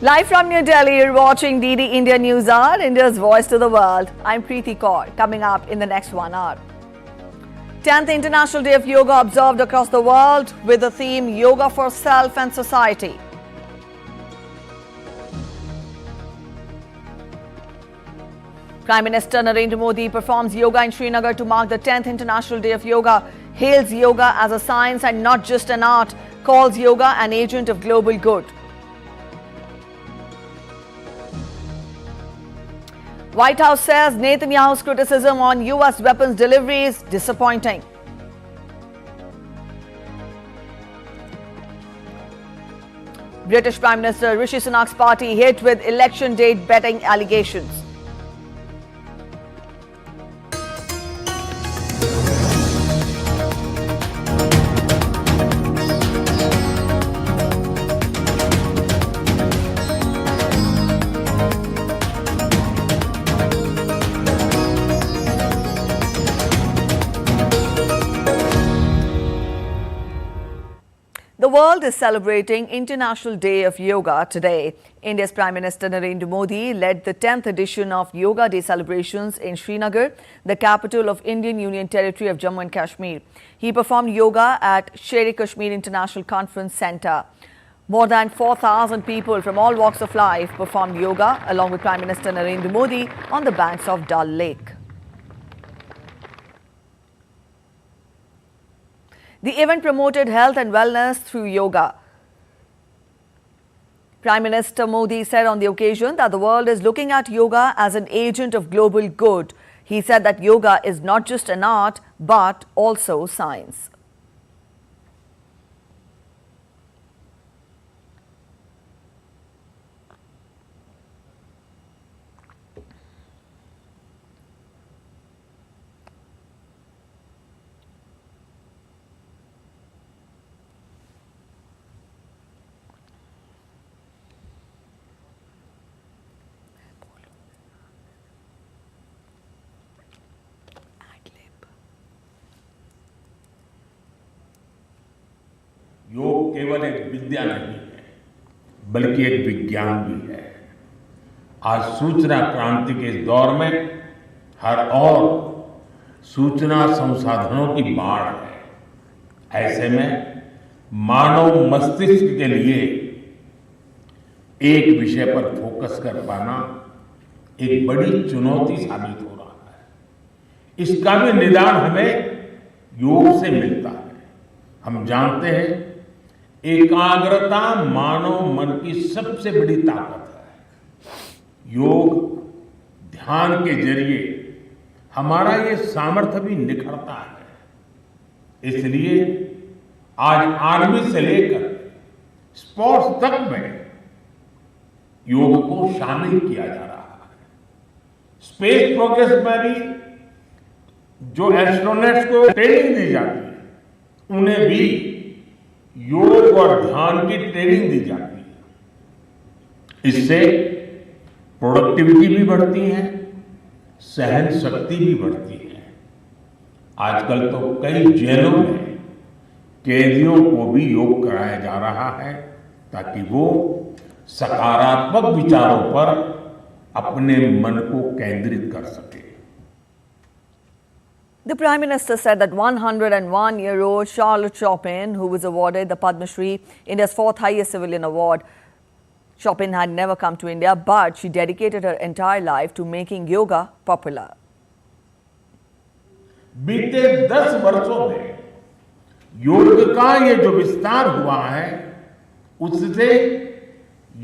Live from New Delhi, you're watching DD India News Hour, India's voice to the world. I'm Preeti Kaur. Coming up in the next 1 hour. 10th International Day of Yoga observed across the world with the theme Yoga for Self and Society. Prime Minister Narendra Modi performs yoga in Srinagar to mark the 10th International Day of Yoga, hails yoga as a science and not just an art, calls yoga an agent of global good. White House says Netanyahu's criticism on US weapons delivery is disappointing. British Prime Minister Rishi Sunak's party hit with election date betting allegations. The world is celebrating International Day of Yoga today. India's Prime Minister Narendra Modi led the 10th edition of Yoga Day celebrations in Srinagar, the capital of Indian Union Territory of Jammu and Kashmir. He performed yoga at Sher-e-Kashmir International Conference Centre. More than 4,000 people from all walks of life performed yoga along with Prime Minister Narendra Modi on the banks of Dal Lake. The event promoted health and wellness through yoga. Prime Minister Modi said on the occasion that the world is looking at yoga as an agent of global good. He said that yoga is not just an art, but also science. योग केवल एक विद्या नहीं है, बल्कि एक विज्ञान भी है। आज सूचना क्रांति के इस दौर में हर ओर सूचना संसाधनों की बाढ़ है। ऐसे में मानव मस्तिष्क के लिए एक विषय पर फोकस कर पाना एक बड़ी चुनौती साबित हो रहा है। इसका भी निदान हमें योग से मिलता है। हम जानते हैं एकाग्रता मानव मन की सबसे बड़ी ताकत है। योग ध्यान के जरिए हमारा ये सामर्थ्य भी निखरता है। इसलिए आज आर्मी से लेकर स्पोर्ट्स तक में योग को शामिल किया जा रहा है। स्पेस प्रोग्रेस में भी जो एस्ट्रोनॉट्स को ट्रेनिंग दी जाती है, उन्हें भी योग और ध्यान की ट्रेनिंग दी जाती है। इससे प्रोडक्टिविटी भी बढ़ती है, सहन शक्ति भी बढ़ती है। आजकल तो कई जेलों में कैदियों को भी योग कराया जा रहा है ताकि वो सकारात्मक विचारों पर अपने मन को केंद्रित कर सके। The Prime Minister said that 101-year-old Charlotte Chopin, who was awarded the Padma Shri, India's fourth highest civilian award, Chopin had never come to India, but she dedicated her entire life to making yoga popular. बीते 10 वर्षों में योग का ये जो विस्तार हुआ है, उससे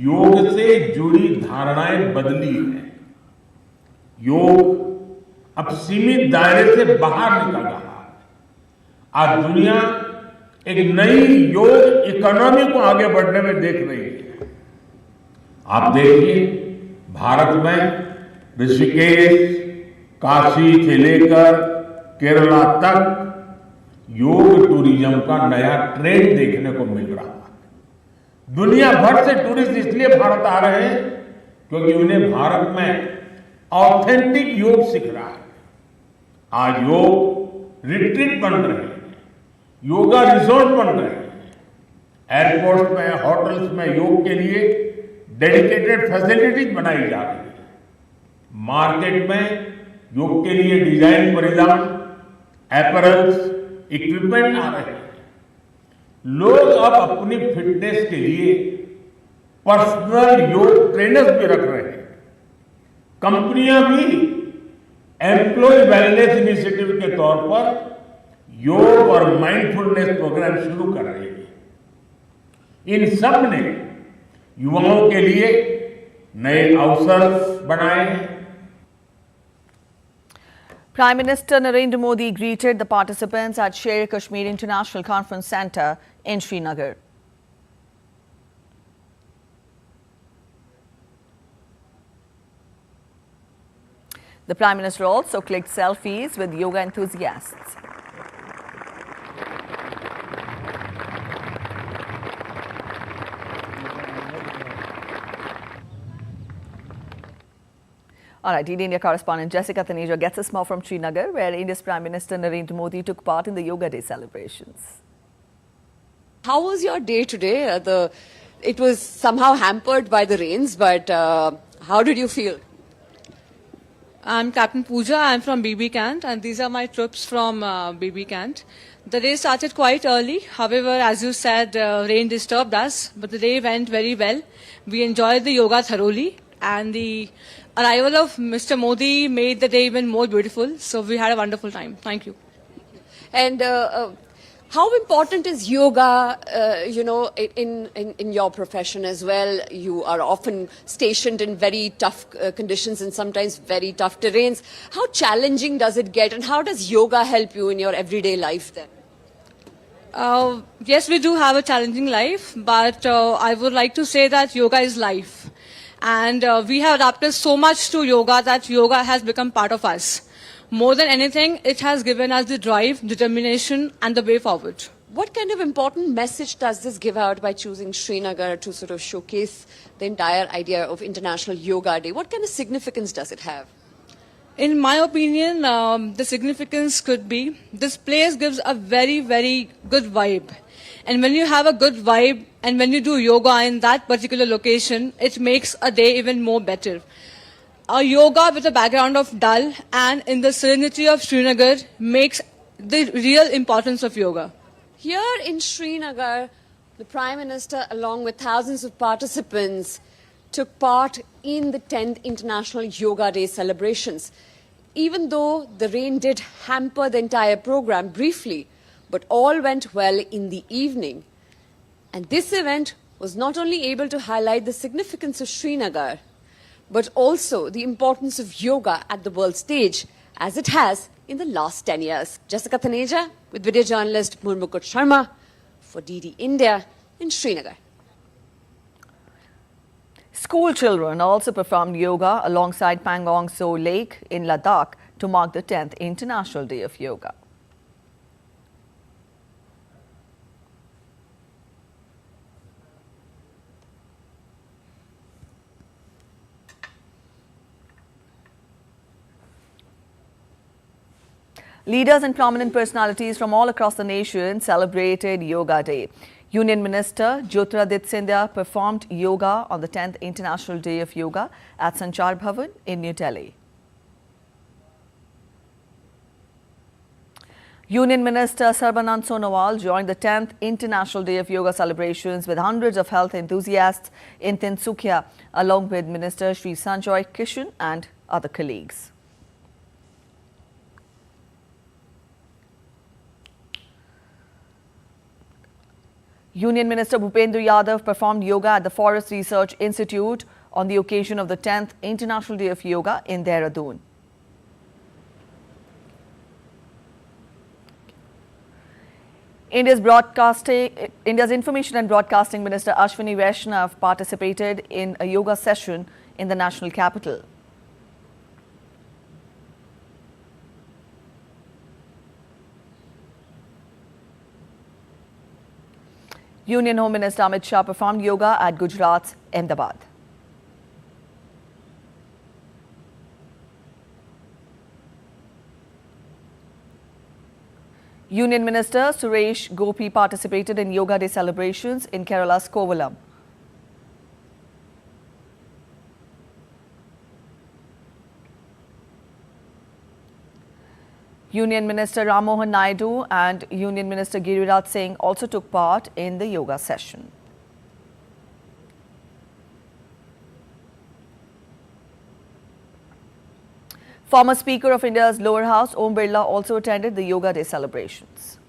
योग से जुड़ी धारणाएं बदली हैं। योग अब सीमित दायरे से बाहर निकल रहा है। आज दुनिया एक नई योग इकोनॉमी को आगे बढ़ने में देख रही है। आप देखिए, भारत में ऋषिकेश, काशी से लेकर केरला तक योग टूरिज्म का नया ट्रेंड देखने को मिल रहा है। दुनिया भर से टूरिस्ट इसलिए भारत आ रहे हैं क्योंकि उन्हें भारत में ऑथेंटिक योग सीख रहा है। आज योग रिट्रीट बन रहे हैं, योगा रिसोर्ट बन रहे हैं। एयरपोर्ट में, होटल्स में योग के लिए डेडिकेटेड फैसिलिटीज बनाई जा रही है। मार्केट में योग के लिए डिजाइन परिधान, एपरल्स, इक्विपमेंट आ रहे हैं। लोग अब अपनी फिटनेस के लिए पर्सनल योग ट्रेनर्स भी रख रहे हैं। कंपनियां भी एम्प्लॉय वेलनेस इनिशिएटिव के तौर पर योग और माइंडफुलनेस प्रोग्राम शुरू कर रही है। इन सब ने युवाओं के लिए नए अवसर बनाए हैं। Prime Minister Narendra Modi greeted the participants at Sher Kashmir International Conference Centre in Srinagar. The Prime Minister also clicked selfies with yoga enthusiasts. All right, DD India correspondent Jessica Taneja gets us more from Srinagar, where India's Prime Minister Narendra Modi took part in the Yoga Day celebrations. How was your day today? It was somehow hampered by the rains, but how did you feel? I'm Captain Pooja. I'm from BB Cant, and these are my troops from BB Cant. The day started quite early. However, as you said, rain disturbed us, but the day went very well. We enjoyed the yoga thoroughly, and the arrival of Mr. Modi made the day even more beautiful. So we had a wonderful time. Thank you. And how important is yoga, in your profession as well? You are often stationed in very tough conditions and sometimes very tough terrains. How challenging does it get, and how does yoga help you in your everyday life then? Yes, we do have a challenging life, but I would like to say that yoga is life. And we have adapted so much to yoga that yoga has become part of us. More than anything, it has given us the drive, determination, and the way forward. What kind of important message does this give out by choosing Srinagar to sort of showcase the entire idea of International Yoga Day? What kind of significance does it have? In my opinion, the significance could be this place gives a very, very good vibe. And when you have a good vibe and when you do yoga in that particular location, it makes a day even more better. A yoga with a background of Dal and in the serenity of Srinagar makes the real importance of yoga. Here in Srinagar, the Prime Minister, along with thousands of participants, took part in the 10th International Yoga Day celebrations. Even though the rain did hamper the entire program briefly, but all went well in the evening. And this event was not only able to highlight the significance of Srinagar, but also the importance of yoga at the world stage, as it has in the last 10 years. Jessica Taneja with video journalist Murmukut Sharma for DD India in Srinagar. School children also performed yoga alongside Pangong So Lake in Ladakh to mark the 10th International Day of Yoga. Leaders and prominent personalities from all across the nation celebrated Yoga Day. Union Minister Jyotiraditya Scindia performed yoga on the 10th International Day of Yoga at Sanchar Bhavan in New Delhi. Union Minister Sarbanand Sonowal joined the 10th International Day of Yoga celebrations with hundreds of health enthusiasts in Tinsukia, along with Minister Sri Sanjoy Kishan and other colleagues. Union Minister Bhupendra Yadav performed yoga at the Forest Research Institute on the occasion of the 10th International Day of Yoga in Dehradun. India's Information and Broadcasting Minister Ashwini Vaishnav participated in a yoga session in the national capital. Union Home Minister Amit Shah performed yoga at Gujarat's Ahmedabad. Union Minister Suresh Gopi participated in Yoga Day celebrations in Kerala's Kovalam. Union Minister Ram Mohan Naidu and Union Minister Giriraj Singh also took part in the yoga session. Former Speaker of India's lower house, Om Birla, also attended the Yoga Day celebrations.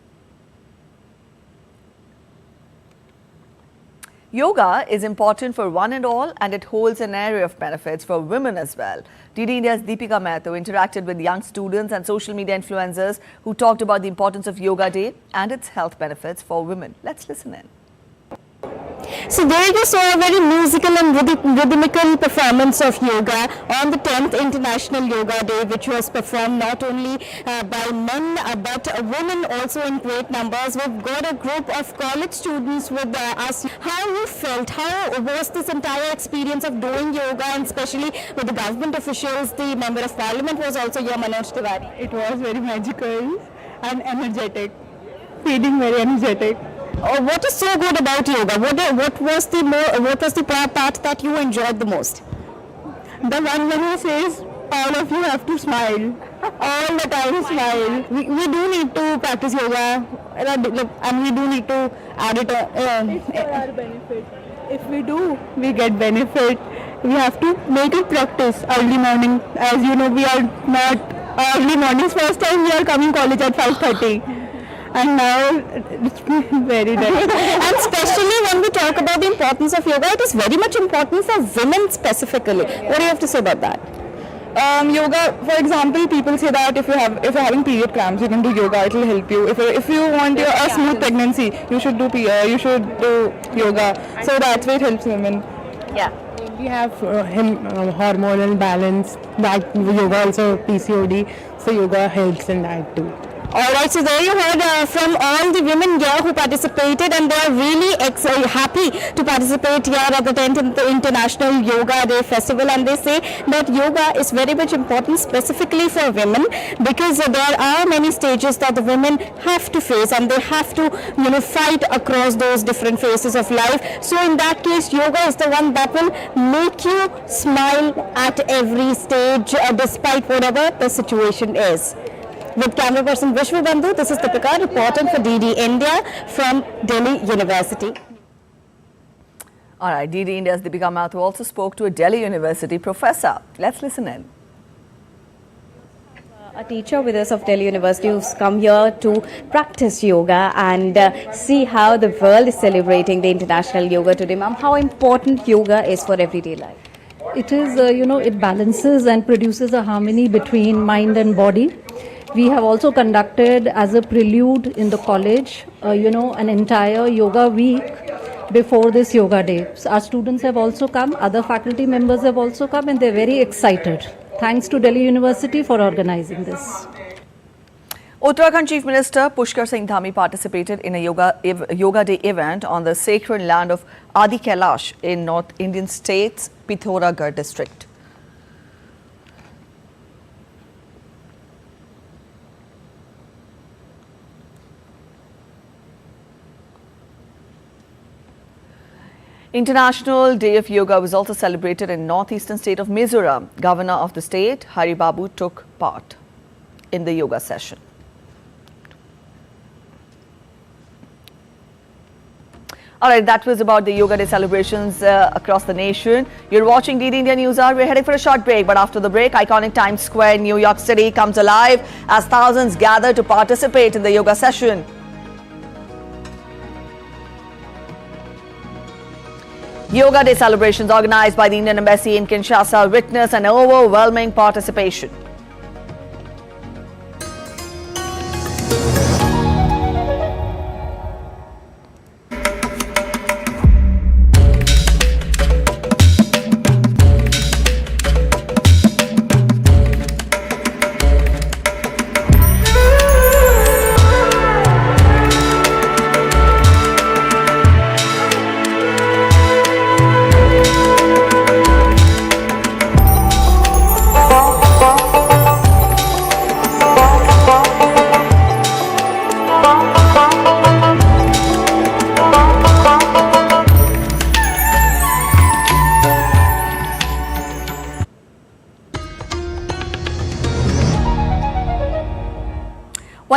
Yoga is important for one and all, and it holds an array of benefits for women as well. DD India's Deepika Mehta interacted with young students and social media influencers who talked about the importance of Yoga Day and its health benefits for women. Let's listen in. So there you saw a very musical and rhythmical performance of yoga on the 10th International Yoga Day, which was performed not only by men but women also in great numbers. We've got a group of college students with us. How you felt? How was this entire experience of doing yoga, and especially with the government officials? The Member of Parliament was also here, Manoj Tiwari. It was very magical and energetic, feeling very energetic. What is so good about yoga? What was the part that you enjoyed the most? The one when he says, all of you have to smile. All the time smile. We do need to practice yoga, and we do need to add it. It's for our benefit. If we do, we get benefit. We have to make it practice early morning. As you know, we are not early mornings. First time we are coming college at 5:30. And now it's very nice. And especially when we talk about the importance of yoga, it is very much important for women specifically. What do you have to say about that? Yoga, for example, people say that if you're having period cramps, you can do yoga. It will help you. If you want a smooth pregnancy, you should do yoga. So that's why it helps women. Yeah. We have hormonal balance. That yoga also PCOD. So yoga helps in that too. Alright, so there you heard from all the women here who participated, and they are really happy to participate here at the 10th International Yoga Day Festival, and they say that yoga is very much important specifically for women because there are many stages that the women have to face, and they have to fight across those different phases of life. So in that case, yoga is the one that will make you smile at every stage despite whatever the situation is. With camera person Vishwa Bandhu, this is Deepika reporting for DD India from Delhi University. All right, DD India's Deepika Mehta also spoke to a Delhi University professor. Let's listen in. A teacher with us of Delhi University who's come here to practice yoga and see how the world is celebrating the International Yoga today. Ma'am, how important yoga is for everyday life? It is, it balances and produces a harmony between mind and body. We have also conducted as a prelude in the college, an entire yoga week before this yoga day. So our students have also come, other faculty members have also come, and they're very excited. Thanks to Delhi University for organizing this. Uttarakhand Chief Minister Pushkar Singh Dhami participated in a yoga day event on the sacred land of Adi Kailash in North Indian state's Pithoragarh district. International Day of Yoga was also celebrated in northeastern state of Mizoram. Governor of the state, Hari Babu, took part in the yoga session. All right, that was about the Yoga Day celebrations across the nation. You're watching DD India NewsHour. We're heading for a short break, but after the break, iconic Times Square in New York City comes alive as thousands gather to participate in the yoga session. Yoga Day celebrations organized by the Indian Embassy in Kinshasa witnessed an overwhelming participation.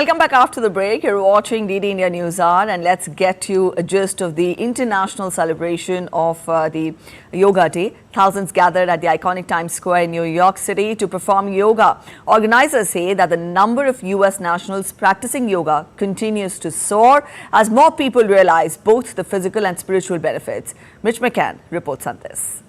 Welcome back after the break. You're watching DD India News Hour, and let's get you a gist of the international celebration of the Yoga Day. Thousands gathered at the iconic Times Square in New York City to perform yoga. Organizers say that the number of US nationals practicing yoga continues to soar as more people realize both the physical and spiritual benefits. Mitch McCann reports on this.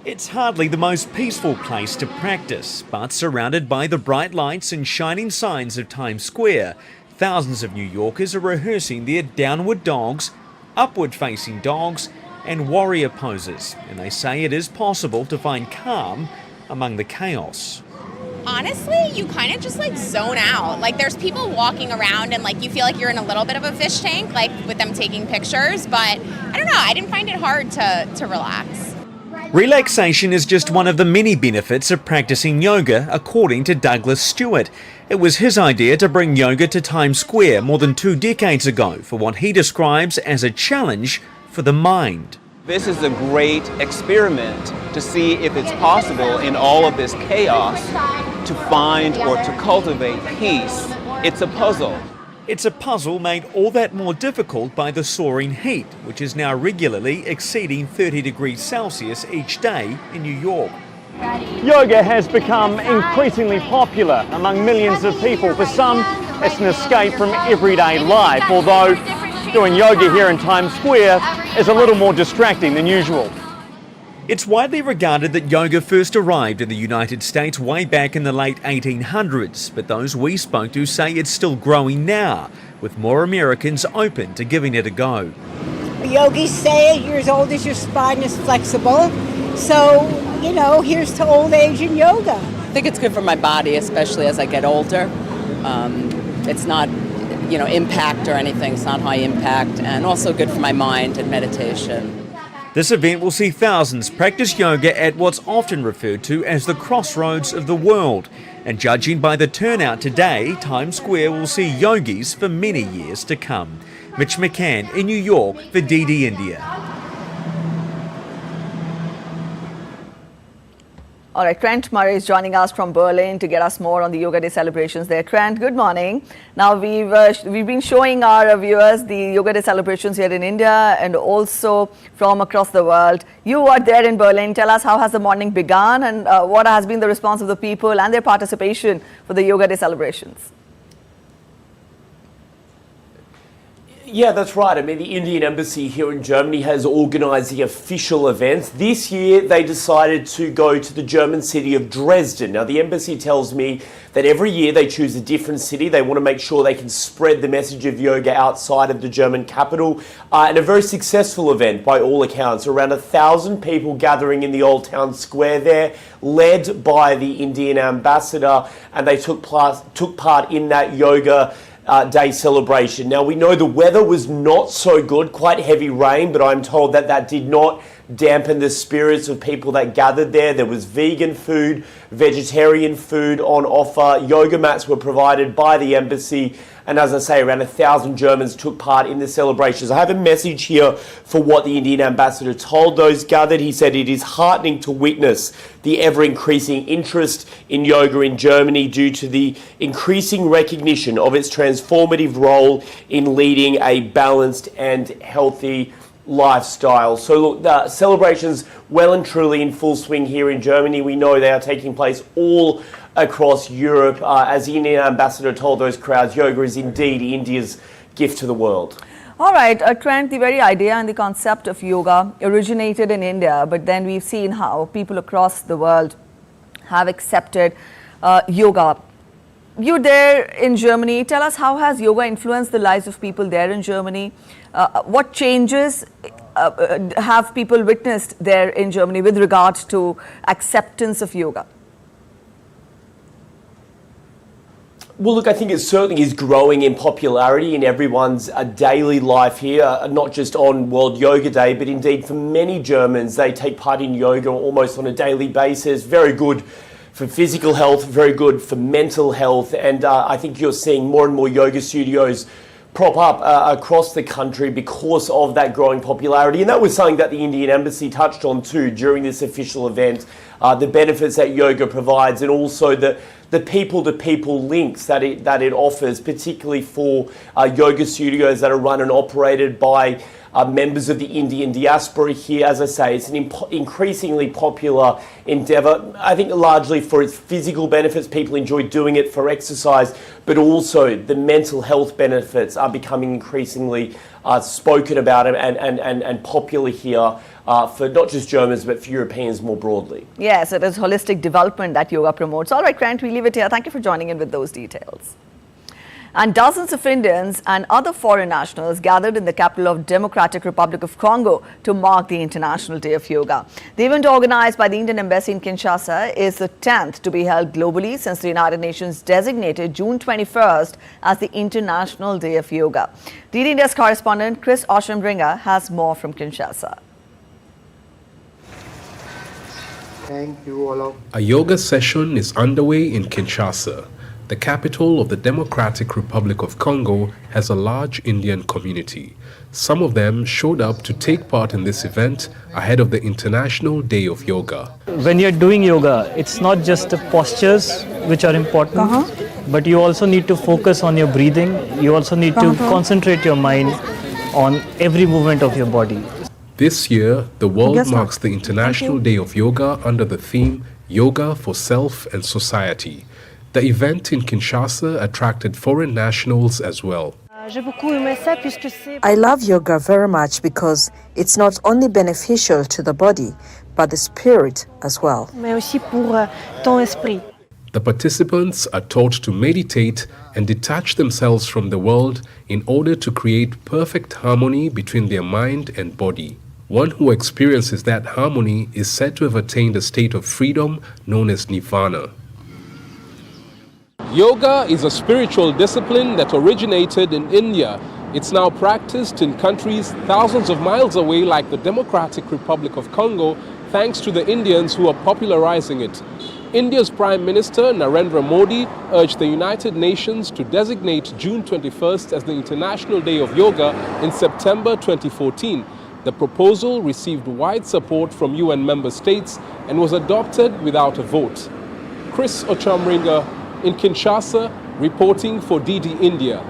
It's hardly the most peaceful place to practice, but surrounded by the bright lights and shining signs of Times Square, thousands of New Yorkers are rehearsing their downward dogs, upward-facing dogs and warrior poses, and they say it is possible to find calm among the chaos. Honestly, you kind of just like zone out. Like there's people walking around and like you feel like you're in a little bit of a fish tank, like with them taking pictures, but I don't know, I didn't find it hard to relax. Relaxation is just one of the many benefits of practicing yoga, according to Douglas Stewart. It was his idea to bring yoga to Times Square more than 2 decades ago for what he describes as a challenge for the mind. This is a great experiment to see if it's possible in all of this chaos to find or to cultivate peace. It's a puzzle. It's a puzzle made all that more difficult by the soaring heat, which is now regularly exceeding 30 degrees Celsius each day in New York. Yoga has become increasingly popular among millions of people. For some, it's an escape from everyday life, although doing yoga here in Times Square is a little more distracting than usual. It's widely regarded that yoga first arrived in the United States way back in the late 1800s, but those we spoke to say it's still growing now, with more Americans open to giving it a go. Yogis say as you're as old as your spine is flexible, so, you know, here's to old age and yoga. I think it's good for my body, especially as I get older. It's not, you know, impact or anything, it's not high impact, and also good for my mind and meditation. This event will see thousands practice yoga at what's often referred to as the crossroads of the world. And judging by the turnout today, Times Square will see yogis for many years to come. Mitch McCann in New York for DD India. All right, Trent Murray is joining us from Berlin to get us more on the Yoga Day celebrations there. Trent, good morning. Now, we've been showing our viewers the Yoga Day celebrations here in India and also from across the world. You are there in Berlin. Tell us, how has the morning begun and what has been the response of the people and their participation for the Yoga Day celebrations? Yeah, that's right. I mean, the Indian Embassy here in Germany has organised the official event. This year, they decided to go to the German city of Dresden. Now, the embassy tells me that every year they choose a different city. They want to make sure they can spread the message of yoga outside of the German capital. And a very successful event by all accounts. Around 1,000 people gathering in the Old Town Square there, led by the Indian ambassador, and they took part in that yoga Day celebration. Now, we know the weather was not so good, quite heavy rain, but I'm told that that did not dampen the spirits of people that gathered there. There was vegan food, vegetarian food on offer. Yoga mats were provided by the embassy. And as I say, around 1,000 Germans took part in the celebrations. I have a message here for what the Indian ambassador told those gathered. He said it is heartening to witness the ever-increasing interest in yoga in Germany due to the increasing recognition of its transformative role in leading a balanced and healthy lifestyle. So look, the celebrations well and truly in full swing here in Germany. We know they are taking place all across Europe. As the Indian ambassador told those crowds, yoga is indeed India's gift to the world. All right, Trent, the very idea and the concept of yoga originated in India, but then we've seen how people across the world have accepted yoga. You're there in Germany. Tell us, how has yoga influenced the lives of people there in Germany? What changes have people witnessed there in Germany with regard to acceptance of yoga? Well, look, I think it certainly is growing in popularity in everyone's daily life here, not just on World Yoga Day, but indeed for many Germans, they take part in yoga almost on a daily basis. Very good for physical health, very good for mental health, and I think you're seeing more and more yoga studios prop up across the country because of that growing popularity. And that was something that the Indian Embassy touched on too during this official event, the benefits that yoga provides and also the people-to-people links that it offers, particularly for yoga studios that are run and operated by members of the Indian diaspora here. As I say, it's an increasingly popular endeavour, I think largely for its physical benefits. People enjoy doing it for exercise, but also the mental health benefits are becoming increasingly spoken about and popular here for not just Germans, but for Europeans more broadly. Yes, it is holistic development that yoga promotes. All right, Grant, we leave it here. Thank you for joining in with those details. And dozens of Indians and other foreign nationals gathered in the capital of Democratic Republic of Congo to mark the International Day of Yoga. The event, organized by the Indian Embassy in Kinshasa, is the 10th to be held globally since the United Nations designated June 21st as the International Day of Yoga. DD India's correspondent Chris Oshambringa has more from Kinshasa. Thank you, all. A yoga session is underway in Kinshasa. The capital of the Democratic Republic of Congo has a large Indian community. Some of them showed up to take part in this event ahead of the International Day of Yoga. When you're doing yoga, it's not just the postures which are important, but you also need to focus on your breathing. You also need to concentrate your mind on every movement of your body. This year, the world marks the International Day of Yoga under the theme Yoga for Self and Society. The event in Kinshasa attracted foreign nationals as well. I love yoga very much because it's not only beneficial to the body, but the spirit as well. The participants are taught to meditate and detach themselves from the world in order to create perfect harmony between their mind and body. One who experiences that harmony is said to have attained a state of freedom known as nirvana. Yoga is a spiritual discipline that originated in India. It's now practiced in countries thousands of miles away like the Democratic Republic of Congo, thanks to the Indians who are popularizing it. India's Prime Minister Narendra Modi urged the United Nations to designate June 21st as the International Day of Yoga in September 2014. The proposal received wide support from UN member states and was adopted without a vote. Chris Ochamringa in Kinshasa, reporting for DD India.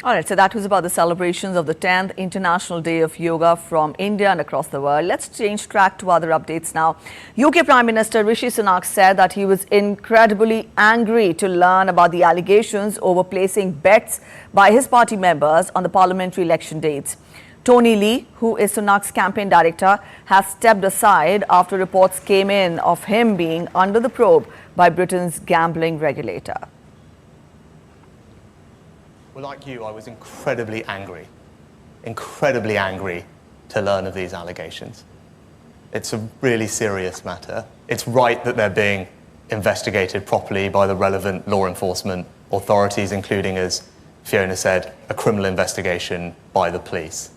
All right, so that was about the celebrations of the 10th International Day of Yoga from India and across the world. Let's change track to other updates now. UK Prime Minister Rishi Sunak said that he was incredibly angry to learn about the allegations over placing bets by his party members on the parliamentary election dates. Tony Lee, who is Sunak's campaign director, has stepped aside after reports came in of him being under the probe by Britain's gambling regulator. Well, like you, I was incredibly angry to learn of these allegations. It's a really serious matter. It's right that they're being investigated properly by the relevant law enforcement authorities, including, as Fiona said, a criminal investigation by the police.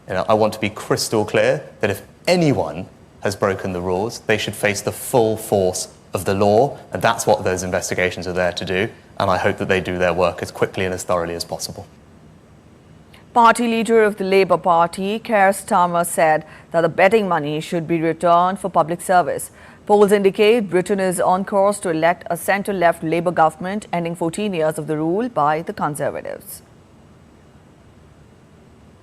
You know, I want to be crystal clear that if anyone has broken the rules, they should face the full force of the law, and that's what those investigations are there to do, and I hope that they do their work as quickly and as thoroughly as possible. Party leader of the Labour Party, Keir Starmer, said that the betting money should be returned for public service. Polls indicate Britain is on course to elect a centre-left Labour government, ending 14 years of the rule by the Conservatives.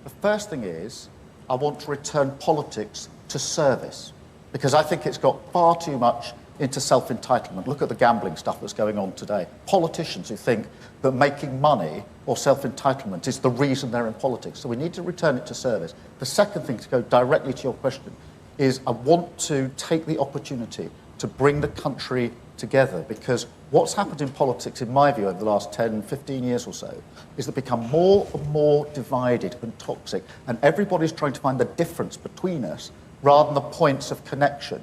The first thing is, I want to return politics to service, because I think it's got far too much into self-entitlement. Look at the gambling stuff that's going on today. Politicians who think that making money or self-entitlement is the reason they're in politics. So we need to return it to service. The second thing, to go directly to your question, is I want to take the opportunity to bring the country together, because what's happened in politics, in my view, over the last 10, 15 years or so, is they've become more and more divided and toxic, and everybody's trying to find the difference between us rather than the points of connection.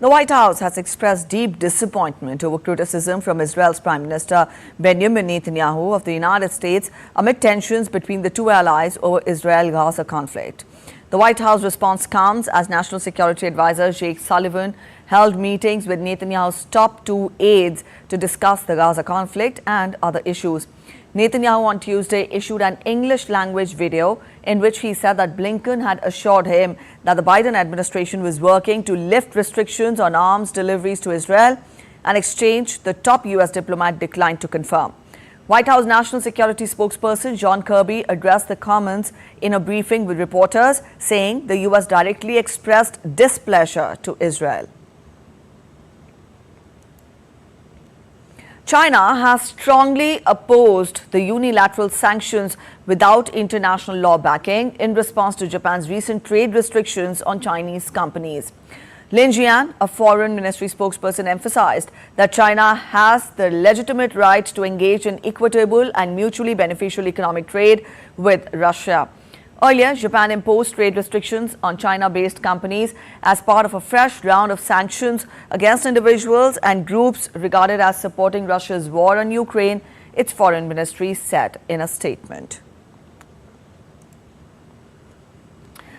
The White House has expressed deep disappointment over criticism from Israel's Prime Minister Benjamin Netanyahu of the United States amid tensions between the two allies over Israel-Gaza conflict. The White House response comes as National Security Advisor Jake Sullivan held meetings with Netanyahu's top two aides to discuss the Gaza conflict and other issues. Netanyahu on Tuesday issued an English language video in which he said that Blinken had assured him that the Biden administration was working to lift restrictions on arms deliveries to Israel, an exchange the top US diplomat declined to confirm. White House National Security spokesperson John Kirby addressed the comments in a briefing with reporters, saying the US directly expressed displeasure to Israel. China has strongly opposed the unilateral sanctions without international law backing in response to Japan's recent trade restrictions on Chinese companies. Lin Jian, a foreign ministry spokesperson, emphasized that China has the legitimate right to engage in equitable and mutually beneficial economic trade with Russia. Earlier, Japan imposed trade restrictions on China-based companies as part of a fresh round of sanctions against individuals and groups regarded as supporting Russia's war on Ukraine, its foreign ministry said in a statement.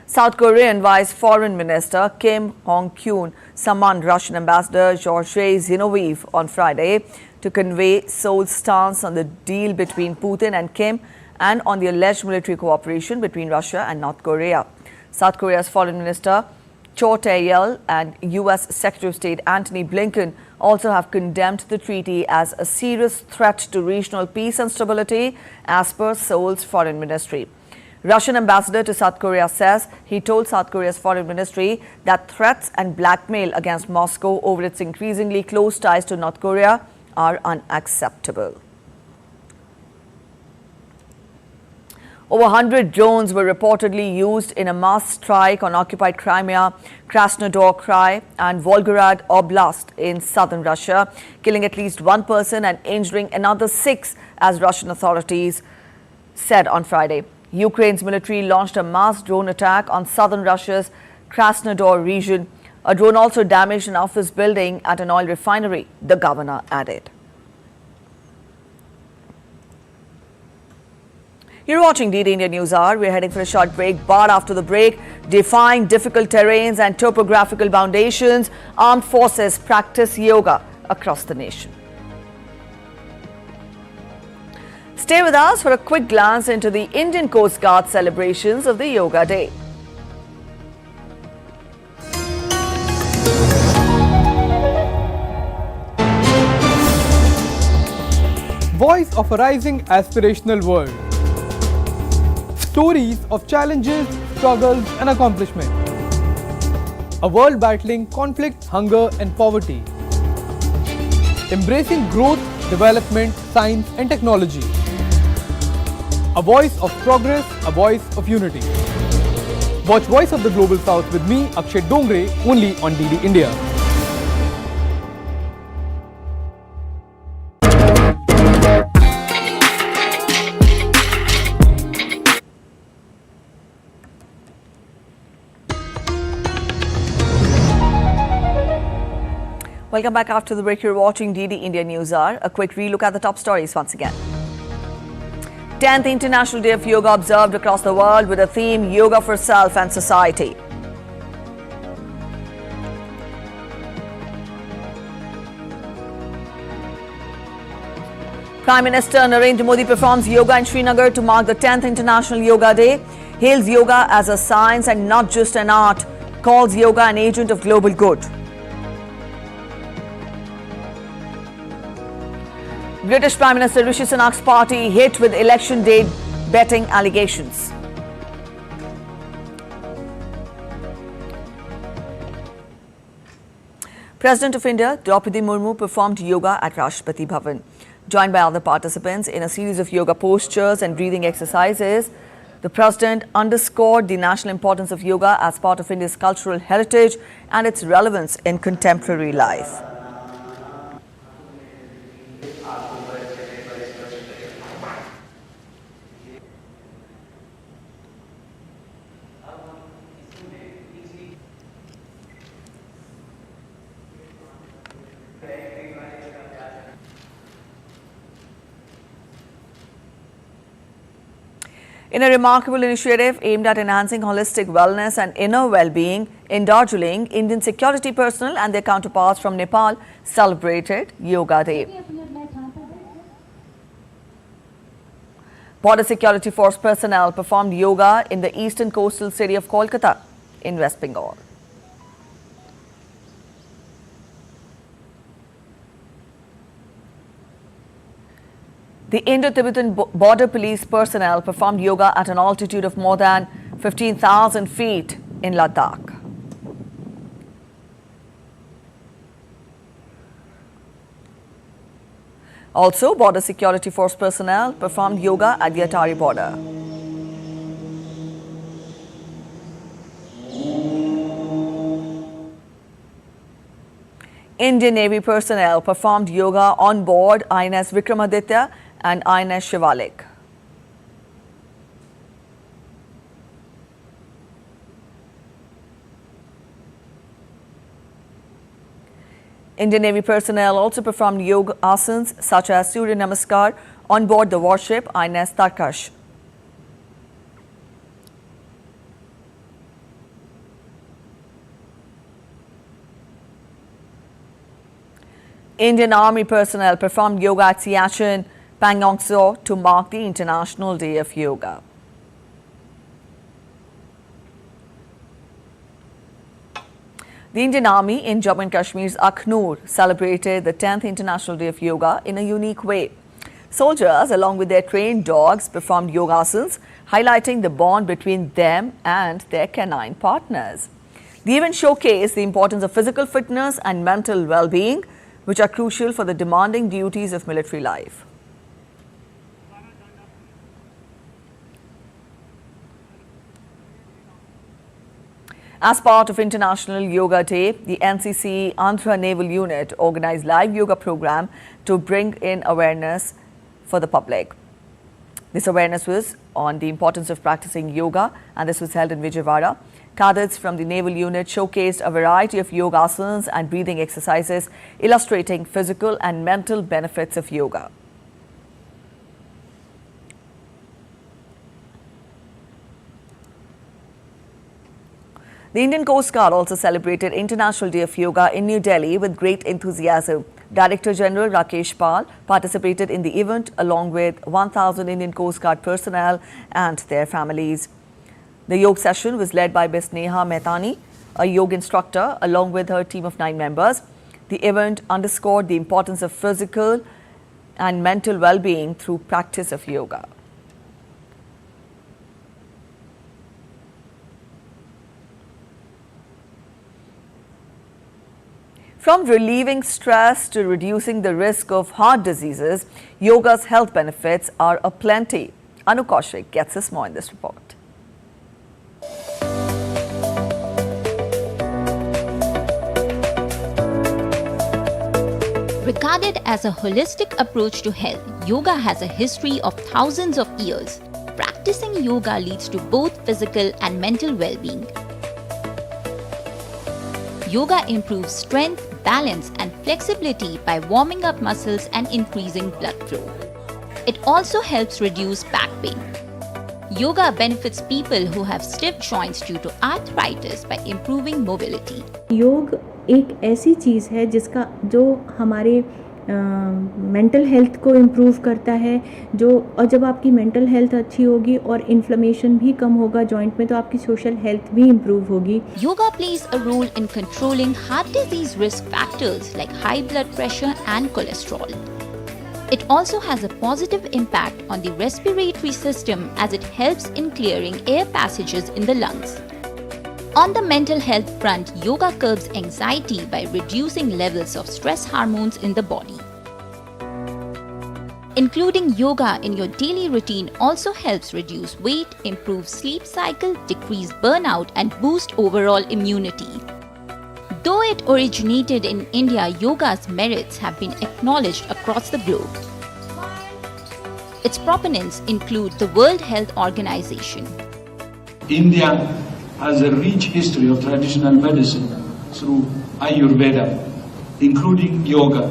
South Korean Vice Foreign Minister Kim Hong-kyun summoned Russian Ambassador Georgiy Zinoviev on Friday to convey Seoul's stance on the deal between Putin and Kim and on the alleged military cooperation between Russia and North Korea. South Korea's Foreign Minister Cho Tae-yeol and US Secretary of State Antony Blinken also have condemned the treaty as a serious threat to regional peace and stability, as per Seoul's foreign ministry. Russian ambassador to South Korea says he told South Korea's foreign ministry that threats and blackmail against Moscow over its increasingly close ties to North Korea are unacceptable. Over 100 drones were reportedly used in a mass strike on occupied Crimea, Krasnodar Krai and Volgograd Oblast in southern Russia, killing at least one person and injuring another 6, as Russian authorities said on Friday. Ukraine's military launched a mass drone attack on southern Russia's Krasnodar region. A drone also damaged an office building at an oil refinery, the governor added. You're watching DD India News Hour. We're heading for a short break, but after the break, defying difficult terrains and topographical foundations, armed forces practice yoga across the nation. Stay with us for a quick glance into the Indian Coast Guard celebrations of the Yoga Day. Voice of a rising aspirational world. Stories of challenges, struggles and accomplishment. A world battling conflict, hunger and poverty. Embracing growth, development, science and technology. A voice of progress, a voice of unity. Watch Voice of the Global South with me, Akshay Dongre, only on DD India. Welcome back after the break. You're watching DD India News Hour. A quick relook at the top stories once again. 10th International Day of Yoga observed across the world with the theme Yoga for Self and Society. Prime Minister Narendra Modi performs yoga in Srinagar to mark the 10th International Yoga Day. Hails yoga as a science and not just an art. Calls yoga an agent of global good. British Prime Minister Rishi Sunak's party hit with election day betting allegations. President of India, Draupadi Murmu, performed yoga at Rashtrapati Bhavan. Joined by other participants in a series of yoga postures and breathing exercises, the President underscored the national importance of yoga as part of India's cultural heritage and its relevance in contemporary life. In a remarkable initiative aimed at enhancing holistic wellness and inner well-being in Darjeeling, Indian security personnel and their counterparts from Nepal celebrated Yoga Day. Border Security Force personnel performed yoga in the eastern coastal city of Kolkata in West Bengal. The Indo-Tibetan border police personnel performed yoga at an altitude of more than 15,000 feet in Ladakh. Also, Border Security Force personnel performed yoga at the Atari border. Indian Navy personnel performed yoga on board INS Vikramaditya and INS Shivalik. Indian Navy personnel also performed yoga asanas such as Surya Namaskar on board the warship INS Tarkash. Indian Army personnel performed yoga at Siachen, Pangongso to mark the International Day of Yoga. The Indian Army in Jammu and Kashmir's Akhnur celebrated the 10th International Day of Yoga in a unique way. Soldiers, along with their trained dogs, performed yoga asanas, highlighting the bond between them and their canine partners. The event showcased the importance of physical fitness and mental well-being, which are crucial for the demanding duties of military life. As part of International Yoga Day, the NCC Andhra Naval Unit organized live yoga program to bring in awareness for the public. This awareness was on the importance of practicing yoga, and this was held in Vijayawada. Cadets from the Naval Unit showcased a variety of yoga asanas and breathing exercises, illustrating physical and mental benefits of yoga. The Indian Coast Guard also celebrated International Day of Yoga in New Delhi with great enthusiasm. Director General Rakesh Pal participated in the event along with 1,000 Indian Coast Guard personnel and their families. The yoga session was led by Ms. Neha Mehtani, a yoga instructor, along with her team of 9 members. The event underscored the importance of physical and mental well-being through practice of yoga. From relieving stress to reducing the risk of heart diseases, yoga's health benefits are aplenty. Anu Kaushik gets us more in this report. Regarded as a holistic approach to health, yoga has a history of thousands of years. Practicing yoga leads to both physical and mental well-being. Yoga improves strength, balance, and flexibility by warming up muscles and increasing blood flow. It also helps reduce back pain. Yoga benefits people who have stiff joints due to arthritis by improving mobility. योग एक ऐसी चीज़ है जिसका जो हमारे mental health को improve करता है और जब आपकी मेंटल हेल्थ अच्छी होगी और इन्फ्लेमेशन भी कम होगा जॉइंट में तो आपकी सोशल हेल्थ भी इम्प्रूव होगी. Yoga plays a role in controlling heart disease risk factors like high blood pressure and cholesterol. It also has a positive impact on the respiratory system as it helps in clearing air passages in the lungs. On the mental health front, yoga curbs anxiety by reducing levels of stress hormones in the body. Including yoga in your daily routine also helps reduce weight, improve sleep cycle, decrease burnout, and boost overall immunity. Though it originated in India, yoga's merits have been acknowledged across the globe. Its proponents include the World Health Organization. India has a rich history of traditional medicine through Ayurveda, including yoga,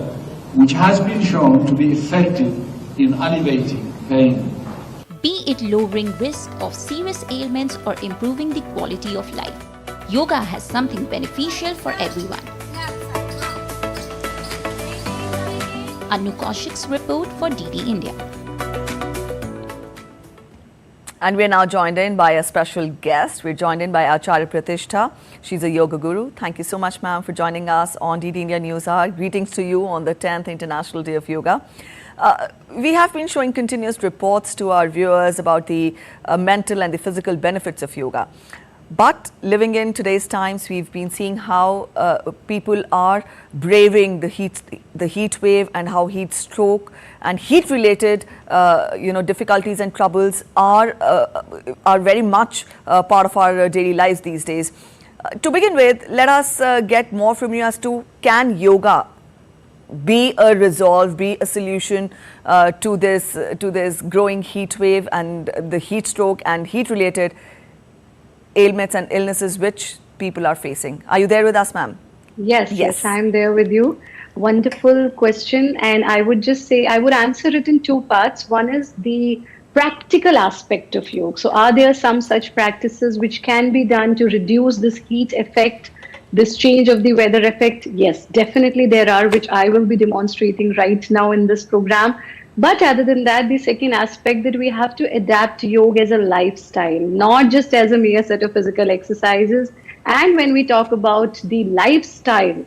which has been shown to be effective in alleviating pain. Be it lowering risk of serious ailments or improving the quality of life, yoga has something beneficial for everyone. Anu Kaushik's report for DD India. And we're now joined in by a special guest. We're joined in by Acharya Pratishtha. She's a yoga guru. Thank you so much, ma'am, for joining us on DD India News Hour. Greetings to you on the 10th International Day of Yoga. We have been showing continuous reports to our viewers about the mental and the physical benefits of yoga. But living in today's times, we've been seeing how people are braving the heat wave, and how heat stroke and heat-related, difficulties and troubles are very much part of our daily lives these days. To begin with, let us get more from you as to, can yoga be a resolve, be a solution to this growing heat wave and the heat stroke and heat-related ailments and illnesses which people are facing? Are you there with us, ma'am? Yes, I'm there with you. Wonderful question. And I would just say, I would answer it in two parts. One is the practical aspect of yoga. So are there some such practices which can be done to reduce this heat effect, this change of the weather effect? Yes, definitely there are, which I will be demonstrating right now in this program. But other than that, the second aspect, that we have to adapt yoga as a lifestyle, not just as a mere set of physical exercises. And when we talk about the lifestyle,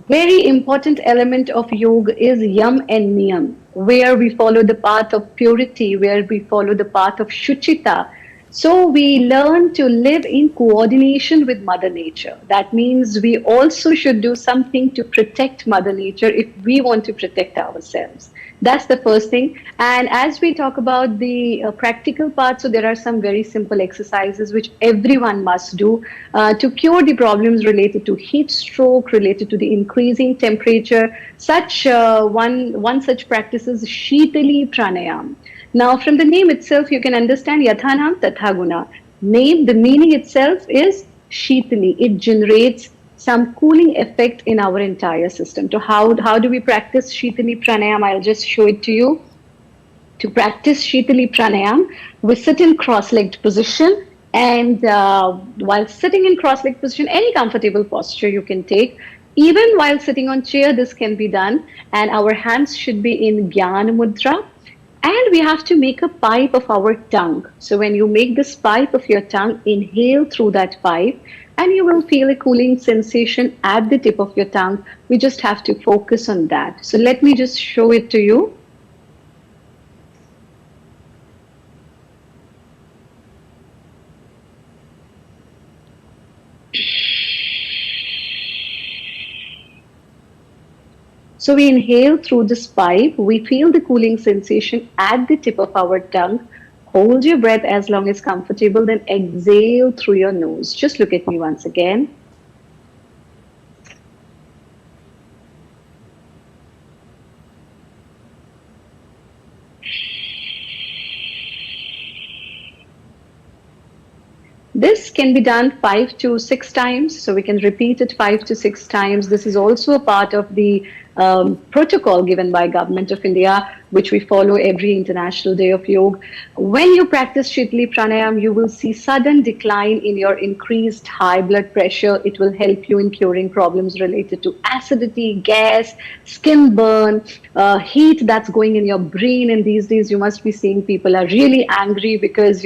very important element of yoga is yam and niyam, where we follow the path of purity, where we follow the path of shuchita. So we learn to live in coordination with Mother Nature. That means we also should do something to protect Mother Nature if we want to protect ourselves. That's the first thing. And as we talk about the practical part, so there are some very simple exercises which everyone must do to cure the problems related to heat stroke, related to the increasing temperature. One such practice is Shitali Pranayam. Now, from the name itself, you can understand Yathanam Tathaguna. The meaning itself is Shitali. It generates some cooling effect in our entire system. So how do we practice Shitali Pranayam? I'll just show it to you. To practice Shitali Pranayam, we sit in cross-legged position, and while sitting in cross-legged position, any comfortable posture you can take. Even while sitting on chair, this can be done, and our hands should be in Jnana Mudra. And we have to make a pipe of our tongue. So when you make this pipe of your tongue, inhale through that pipe, and you will feel a cooling sensation at the tip of your tongue. We just have to focus on that. So let me just show it to you. So we inhale through this pipe, we feel the cooling sensation at the tip of our tongue. Hold your breath as long as comfortable, then exhale through your nose. Just look at me once again. This can be done 5 to 6 times, so we can repeat it 5 to 6 times. This is also a part of the protocol given by Government of India, which we follow every International Day of Yoga. When you practice Shitali Pranayam, you will see sudden decline in your increased high blood pressure. It will help you in curing problems related to acidity, gas, skin burn, heat that's going in your brain. And these days you must be seeing people are really angry because,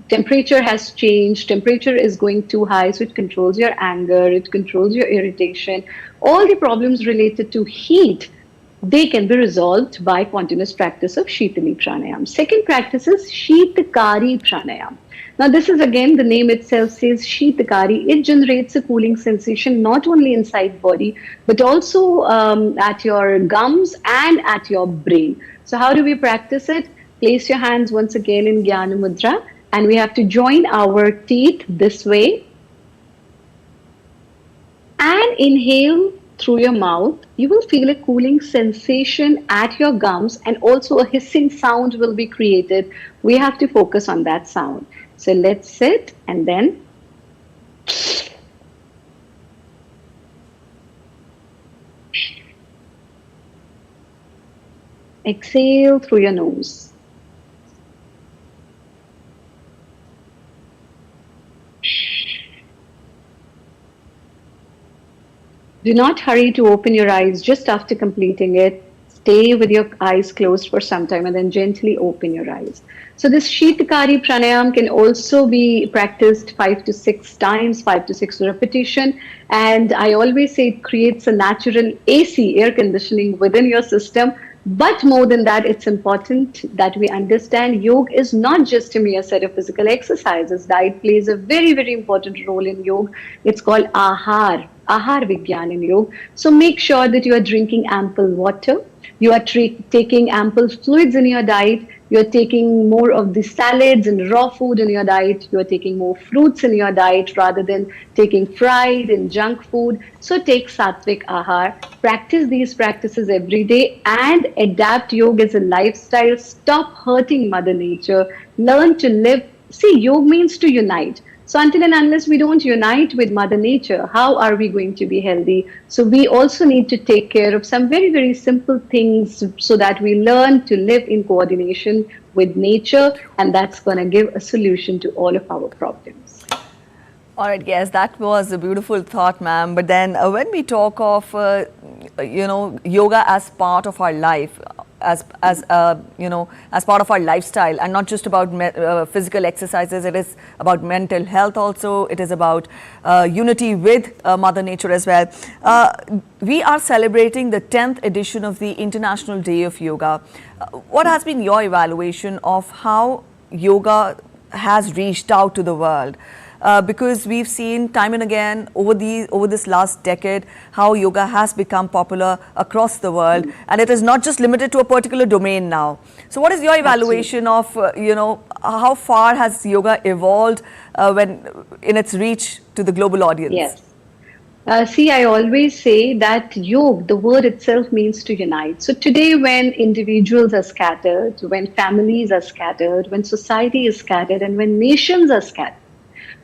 temperature has changed. Temperature is going too high, so it controls your anger, it controls your irritation. All the problems related to heat, they can be resolved by continuous practice of Shitali Pranayam. Second practice is Shitakari Pranayam. Now this is, again, the name itself says Shitakari. It generates a cooling sensation not only inside body, but also at your gums and at your brain. So how do we practice it? Place your hands once again in Jnana Mudra, and we have to join our teeth this way. And inhale through your mouth. You will feel a cooling sensation at your gums, and also a hissing sound will be created. We have to focus on that sound. So let's sit, and then exhale through your nose. Do not hurry to open your eyes just after completing it. stay with your eyes closed for some time and then gently open your eyes. So this Sheetakari pranayam can also be practiced 5 to 6 times, 5 to 6 repetition. And I always say it creates a natural AC, air conditioning within your system. But more than that, it's important that we understand yoga is not just a mere set of physical exercises. Diet plays a very, very important role in yoga. It's called ahar vigyan in yoga. So make sure that you are drinking ample water. You are taking ample fluids in your diet. You are taking more of the salads and raw food in your diet. You are taking more fruits in your diet rather than taking fried and junk food. So take sattvic ahar. Practice these practices every day and adapt yoga as a lifestyle. Stop hurting Mother Nature. Learn to live. See, yoga means to unite. So until and unless we don't unite with Mother Nature, how are we going to be healthy? So we also need to take care of some very, very simple things so that we learn to live in coordination with nature, and that's going to give a solution to all of our problems. All right, yes, that was a beautiful thought, ma'am. But then when we talk of, yoga as part of our life, as part of our lifestyle, and not just about physical exercises, it is about mental health also. It is about unity with Mother Nature as well. We are celebrating the 10th edition of the International Day of Yoga. What has been your evaluation of how yoga has reached out to the world? Because we've seen time and again over this last decade how yoga has become popular across the world, and it is not just limited to a particular domain now. So what is your evaluation of how far has yoga evolved when in its reach to the global audience? Yes. See, I always say that yoga, the word itself means to unite. So today when individuals are scattered, when families are scattered, when society is scattered, and when nations are scattered,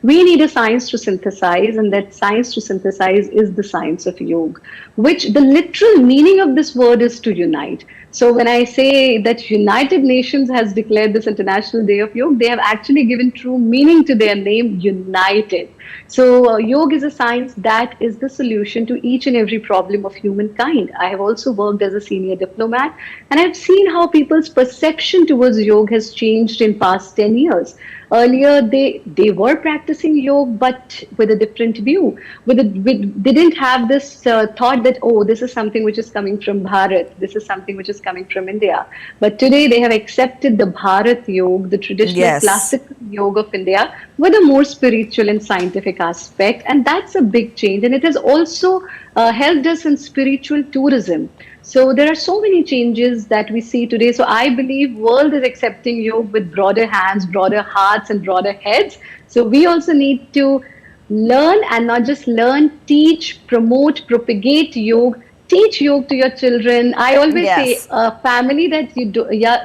we need a science to synthesize, and that science to synthesize is the science of yoga, which the literal meaning of this word is to unite. So when I say that United Nations has declared this International Day of Yoga, they have actually given true meaning to their name, united. So yoga is a science that is the solution to each and every problem of humankind. I have also worked as a senior diplomat, and I've seen how people's perception towards yoga has changed in past 10 years. Earlier, they were practicing yoga, but with a different view. They didn't have this thought that, oh, this is something which is coming from Bharat, this is something which is coming from India. But today, they have accepted the Bharat yoga, the traditional classical yoga of India, with a more spiritual and scientific aspect. And that's a big change. And it has also helped us in spiritual tourism. So there are so many changes that we see today. So I believe world is accepting yoga with broader hands, broader hearts, and broader heads. So we also need to learn, and not just learn, teach, promote, propagate yoga. Teach yoga to your children. I always say a family that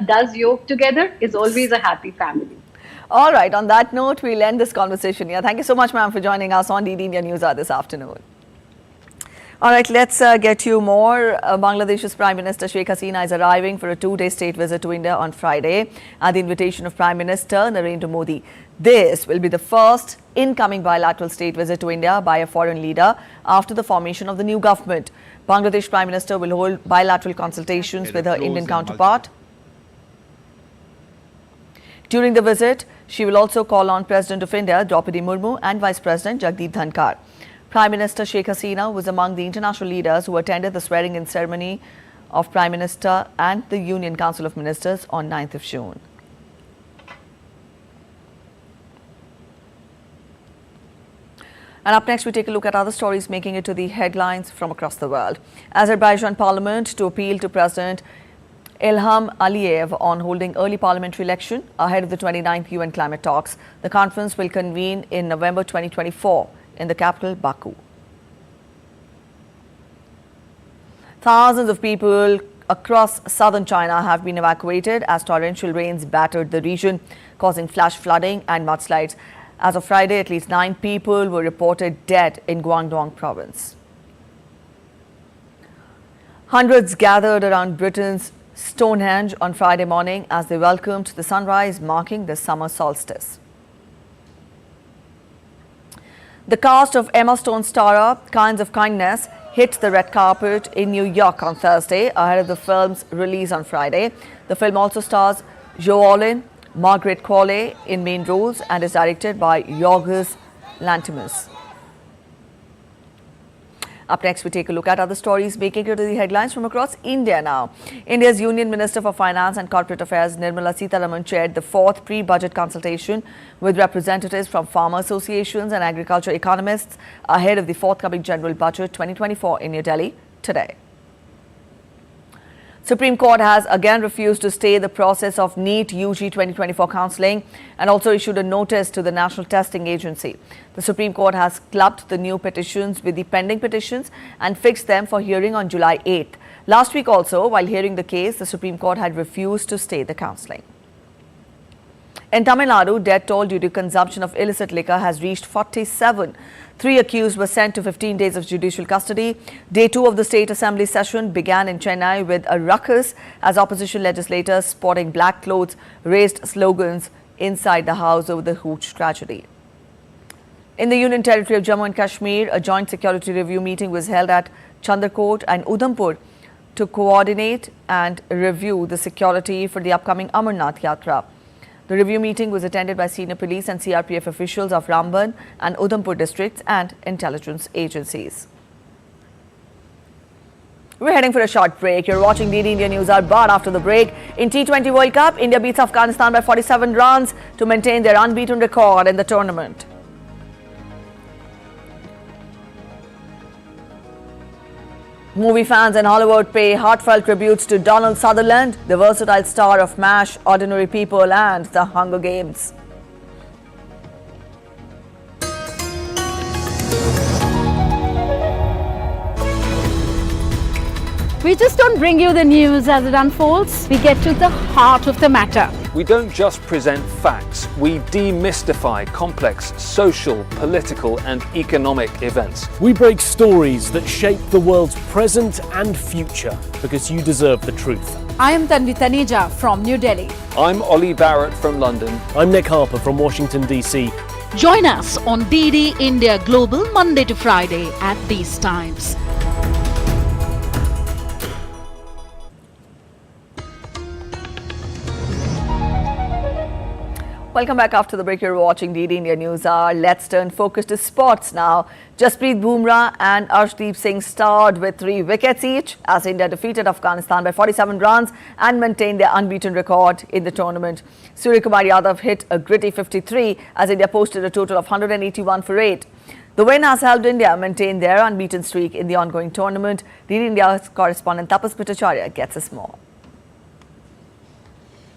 does yoga together is always a happy family. All right. On that note, we'll end this conversation here. Thank you so much, ma'am, for joining us on DD India NewsHour this afternoon. All right, let's get you more. Bangladesh's Prime Minister Sheikh Hasina is arriving for a 2-day state visit to India on Friday at the invitation of Prime Minister Narendra Modi. This will be the first incoming bilateral state visit to India by a foreign leader after the formation of the new government. Bangladesh Prime Minister will hold bilateral consultations with her Indian counterpart. During the visit, she will also call on President of India, Draupadi Murmu, and Vice President Jagdeep Dhankar. Prime Minister Sheikh Hasina was among the international leaders who attended the swearing-in ceremony of Prime Minister and the Union Council of Ministers on 9th of June. And up next, we take a look at other stories making it to the headlines from across the world. Azerbaijan Parliament to appeal to President Ilham Aliyev on holding early parliamentary election ahead of the 29th UN climate talks. The conference will convene in November 2024 in the capital, Baku. Thousands of people across southern China have been evacuated as torrential rains battered the region, causing flash flooding and mudslides. As of Friday, at least 9 people were reported dead in Guangdong province. Hundreds gathered around Britain's Stonehenge on Friday morning as they welcomed the sunrise, marking the summer solstice. The cast of Emma Stone's star, Kinds of Kindness, hit the red carpet in New York on Thursday ahead of the film's release on Friday. The film also stars Joe Alwyn, Margaret Qualley in main roles and is directed by Yorgos Lanthimos. Up next, we take a look at other stories making it to the headlines from across India now. India's Union Minister for Finance and Corporate Affairs, Nirmala Sitharaman, chaired the 4th pre-budget consultation with representatives from farmer associations and agriculture economists ahead of the forthcoming General Budget 2024 in New Delhi today. Supreme Court has again refused to stay the process of NEET UG 2024 counselling and also issued a notice to the National Testing Agency. The Supreme Court has clubbed the new petitions with the pending petitions and fixed them for hearing on July 8th. Last week also, while hearing the case, the Supreme Court had refused to stay the counselling. In Tamil Nadu, death toll due to consumption of illicit liquor has reached 47. 3 accused were sent to 15 days of judicial custody. Day 2 of the State Assembly session began in Chennai with a ruckus as opposition legislators sporting black clothes raised slogans inside the House over the Hooch tragedy. In the Union Territory of Jammu and Kashmir, a joint security review meeting was held at Chandarkot and Udhampur to coordinate and review the security for the upcoming Amarnath Yatra. The review meeting was attended by senior police and CRPF officials of Ramban and Udhampur districts and intelligence agencies. We're heading for a short break. You're watching DD India NewsHour, but after the break, in T20 World Cup, India beats Afghanistan by 47 runs to maintain their unbeaten record in the tournament. Movie fans in Hollywood pay heartfelt tributes to Donald Sutherland, the versatile star of MASH, Ordinary People and The Hunger Games. We just don't bring you the news as it unfolds. We get to the heart of the matter. We don't just present facts, we demystify complex social, political and economic events. We break stories that shape the world's present and future because you deserve the truth. I am Tanvi Taneja from New Delhi. I'm Ollie Barrett from London. I'm Nick Harper from Washington, DC. Join us on DD India Global Monday to Friday at these times. Welcome back after the break. You're watching DD India NewsHour. Let's turn focus to sports now. Jasprit Bumrah and Arshdeep Singh starred with 3 wickets each as India defeated Afghanistan by 47 runs and maintained their unbeaten record in the tournament. Suryakumar Yadav hit a gritty 53 as India posted a total of 181 for 8. The win has helped India maintain their unbeaten streak in the ongoing tournament. DD India's correspondent Tapas Bhattacharya gets us more.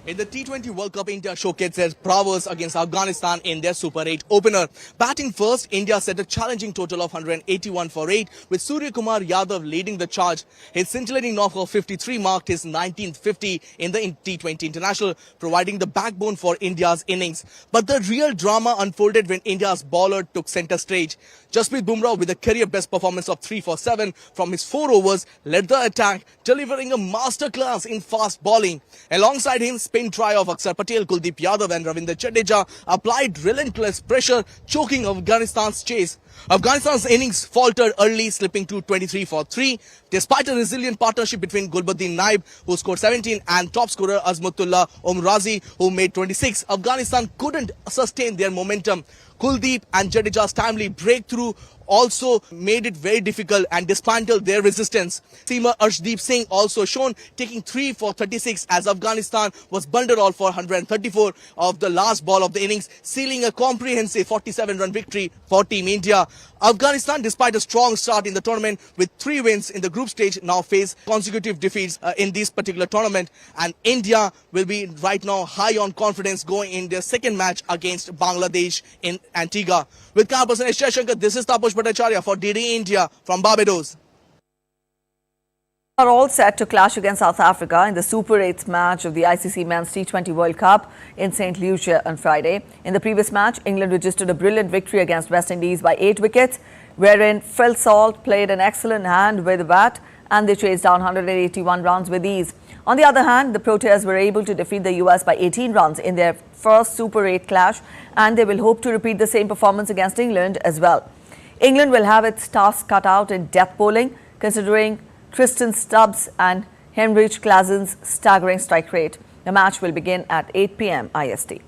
In the T20 World Cup, India showcased their prowess against Afghanistan in their Super 8 opener. Batting first, India set a challenging total of 181 for 8, with Suryakumar Yadav leading the charge. His scintillating knock of 53 marked his 19th 50 in the T20 International, providing the backbone for India's innings. But the real drama unfolded when India's bowler took centre stage. Jasprit Bumrah, with a career-best performance of 3 for 7 from his 4 overs, led the attack, delivering a masterclass in fast bowling. Alongside him, spin try of Akshar Patel, Kuldeep Yadav and Ravindra Jadeja applied relentless pressure, choking Afghanistan's chase. Afghanistan's innings faltered early, slipping to 23 for 3. Despite a resilient partnership between Gulbuddin Naib, who scored 17, and top scorer Azmatullah Omrazi, who made 26, Afghanistan couldn't sustain their momentum. Kuldeep and Jadeja's timely breakthrough also made it very difficult and dismantled their resistance. Seamer Arshdeep Singh also shown, taking 3 for 36 as Afghanistan was bundled all for 134 of the last ball of the innings, sealing a comprehensive 47-run victory for Team India. Afghanistan, despite a strong start in the tournament with 3 wins in the group stage, now face consecutive defeats in this particular tournament, and India will be right now high on confidence going in their second match against Bangladesh in Antigua. With camera person S. Shankar, this is Tapas Bhattacharya for DD India from Barbados. Are all set to clash against South Africa in the Super 8th match of the ICC Men's T20 World Cup in St. Lucia on Friday. In the previous match, England registered a brilliant victory against West Indies by 8 wickets, wherein Phil Salt played an excellent hand with the bat and they chased down 181 runs with ease. On the other hand, the Proteas were able to defeat the US by 18 runs in their first Super 8 clash, and they will hope to repeat the same performance against England as well. England will have its task cut out in death bowling. considering Tristan Stubbs and Heinrich Klaasen's staggering strike rate. The match will begin at 8 p.m. IST.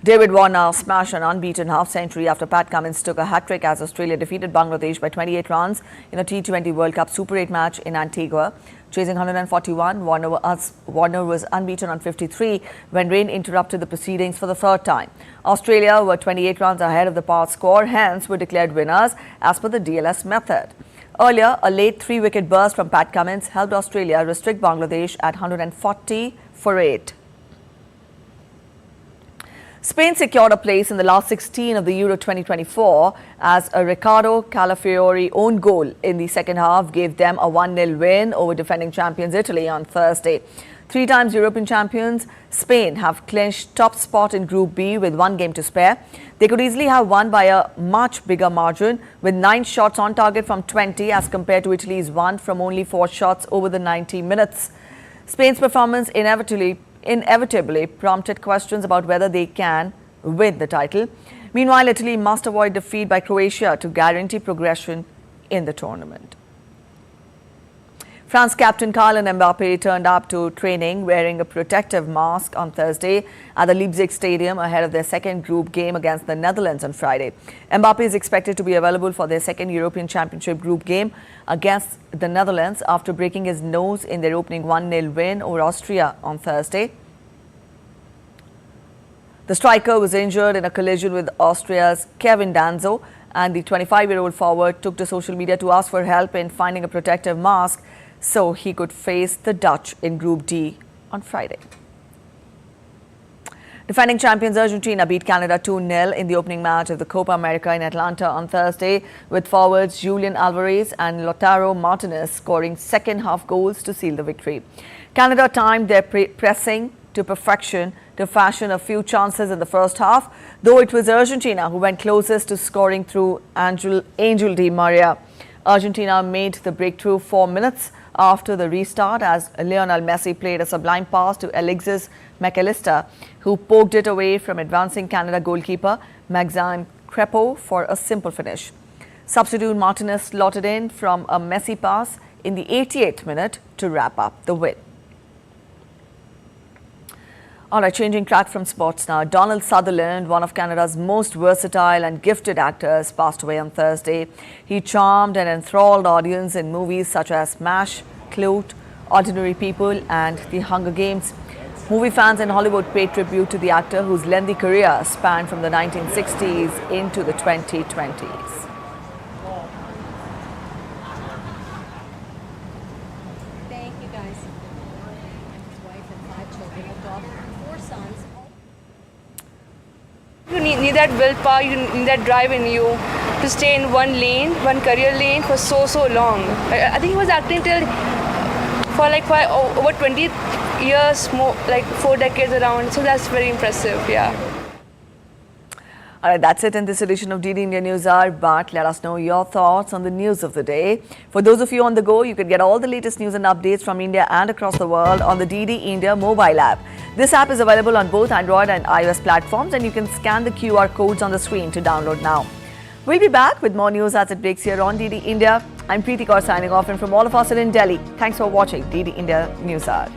David Warner smashed an unbeaten half-century after Pat Cummins took a hat-trick as Australia defeated Bangladesh by 28 runs in a T20 World Cup Super 8 match in Antigua. Chasing 141, Warner was unbeaten on 53 when rain interrupted the proceedings for the third time. Australia were 28 runs ahead of the par score, hence were declared winners as per the DLS method. Earlier, a late 3-wicket burst from Pat Cummins helped Australia restrict Bangladesh at 140 for 8. Spain secured a place in the last 16 of the Euro 2024 as a Ricardo Calafiori own goal in the second half gave them a 1-0 win over defending champions Italy on Thursday. 3 times European champions, Spain have clinched top spot in Group B with 1 game to spare. They could easily have won by a much bigger margin with 9 shots on target from 20 as compared to Italy's 1 from only 4 shots over the 90 minutes. Spain's performance inevitably prompted questions about whether they can win the title. Meanwhile, Italy must avoid defeat by Croatia to guarantee progression in the tournament. France captain Kylian Mbappe turned up to training wearing a protective mask on Thursday at the Leipzig Stadium ahead of their second group game against the Netherlands on Friday. Mbappe is expected to be available for their second European Championship group game against the Netherlands after breaking his nose in their opening 1-0 win over Austria on Thursday. The striker was injured in a collision with Austria's Kevin Danzo, and the 25-year-old forward took to social media to ask for help in finding a protective mask so he could face the Dutch in Group D on Friday. Defending champions Argentina beat Canada 2-0 in the opening match of the Copa America in Atlanta on Thursday, with forwards Julian Alvarez and Lautaro Martinez scoring second-half goals to seal the victory. Canada timed their pressing to perfection to fashion a few chances in the first half, though it was Argentina who went closest to scoring through Angel Di Maria. Argentina made the breakthrough 4 minutes after the restart as Lionel Messi played a sublime pass to Alexis McAllister, who poked it away from advancing Canada goalkeeper Maxime Crepeau for a simple finish. Substitute Martinez slotted in from a Messi pass in the 88th minute to wrap up the win. All right, changing track from sports now. Donald Sutherland, one of Canada's most versatile and gifted actors, passed away on Thursday. He charmed and enthralled audience in movies such as MASH, Clout, Ordinary People and The Hunger Games. Movie fans in Hollywood paid tribute to the actor whose lengthy career spanned from the 1960s into the 2020s. You need that willpower, you need that drive in you to stay in one lane, one career lane for so long. I think he was acting for over 20 years, more like 4 decades around. So that's very impressive, yeah. All right, that's it in this edition of DD India News Hour, but let us know your thoughts on the news of the day. For those of you on the go, you can get all the latest news and updates from India and across the world on the DD India mobile app. This app is available on both Android and iOS platforms, and you can scan the QR codes on the screen to download now. We'll be back with more news as it breaks here on DD India. I'm Preeti Kaur signing off, and from all of us in Delhi, thanks for watching DD India News Hour.